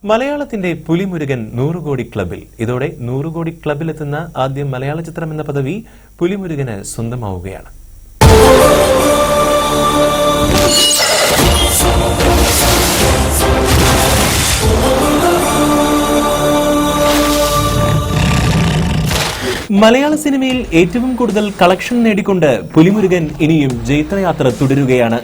മലയാളത്തിന്റെ പുലിമുരുകൻ 100 കോടി ക്ലബിൽ. ഇതോടെ 100 കോടി ക്ലബിലെത്തുന്ന ആദ്യ മലയാള ചിത്രം എന്ന പദവി പുലിമുരുകന് സ്വന്തമാവുകയാണ്. മലയാള സിനിമയിൽ ഏറ്റവും കൂടുതൽ കളക്ഷൻ നേടിക്കൊണ്ട് പുലിമുരുകൻ ഇനിയും ജൈത്രയാത്ര തുടരുകയാണ്.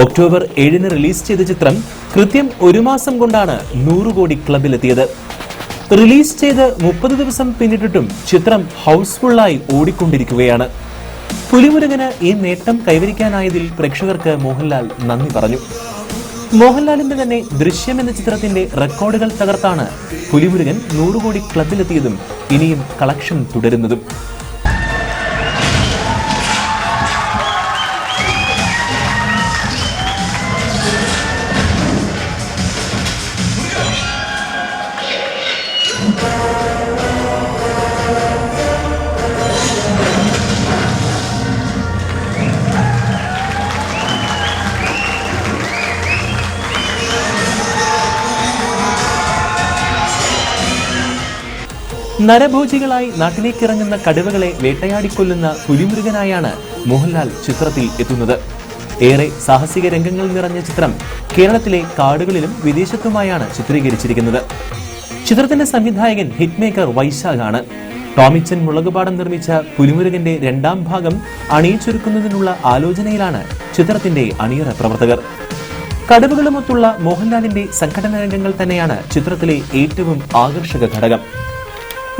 ഒക്ടോബർ 7-ന് റിലീസ് ചെയ്ത ചിത്രം കൃത്യം 1 മാസം കൊണ്ടാണ് 100 കോടി ക്ലബിലെത്തിയത്. റിലീസ് ചെയ്ത് 30 ദിവസം പിന്നിട്ടിട്ടും ചിത്രം ഹൗസ്ഫുള്ളായി ഓടിക്കൊണ്ടിരിക്കുകയാണ്. പുലിമുരുകന് ഈ നേട്ടം കൈവരിക്കാനായതിൽ പ്രേക്ഷകർക്ക് മോഹൻലാൽ നന്ദി പറഞ്ഞു. മോഹൻലാലിന്റെ തന്നെ ദൃശ്യം എന്ന ചിത്രത്തിന്റെ റെക്കോർഡുകൾ തകർത്താണ് പുലിമുരുകൻ 100 കോടി ക്ലബിലെത്തിയതും ഇനിയും കളക്ഷൻ തുടരുന്നതും. നരഭോജികളായി നാട്ടിലേക്കിറങ്ങുന്ന കടുവകളെ വേട്ടയാടിക്കൊല്ലുന്ന പുലിമുരുകനായാണ് മോഹൻലാൽ ചിത്രത്തിൽ എത്തുന്നത്. ഏറെ സാഹസിക രംഗങ്ങൾ നിറഞ്ഞ ചിത്രം കേരളത്തിലെ കാടുകളിലും വിദേശത്തുമായാണ് ചിത്രീകരിച്ചിരിക്കുന്നത്. ചിത്രത്തിന്റെ സംവിധായകൻ ഹിറ്റ് മേക്കർ വൈശാഖാണ്. ടോമിച്ചൻ മുളകുപാടം നിർമ്മിച്ച പുലിമുരുകന്റെ 2ാം ഭാഗം അണിയിച്ചൊരുക്കുന്നതിനുള്ള ആലോചനയിലാണ് ചിത്രത്തിന്റെ അണിയറ പ്രവർത്തകർ. കടുവകളുമൊത്തുള്ള മോഹൻലാലിന്റെ സംഘടന രംഗങ്ങൾ തന്നെയാണ് ചിത്രത്തിലെ ഏറ്റവും ആകർഷക ഘടകം.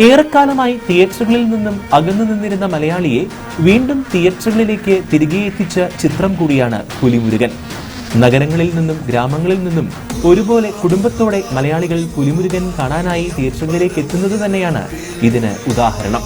ഏറെക്കാലമായി തിയേറ്ററുകളിൽ നിന്നും അകന്നു നിന്നിരുന്ന മലയാളിയെ വീണ്ടും തിയേറ്ററുകളിലേക്ക് തിരികെ എത്തിച്ച ചിത്രം കൂടിയാണ് പുലിമുരുകൻ. നഗരങ്ങളിൽ നിന്നും ഗ്രാമങ്ങളിൽ നിന്നും ഒരുപോലെ കുടുംബത്തോടെ മലയാളികൾ പുലിമുരുകൻ കാണാനായി തിയേറ്ററുകളിലേക്ക് എത്തുന്നത് തന്നെയാണ് ഇതിന് ഉദാഹരണം.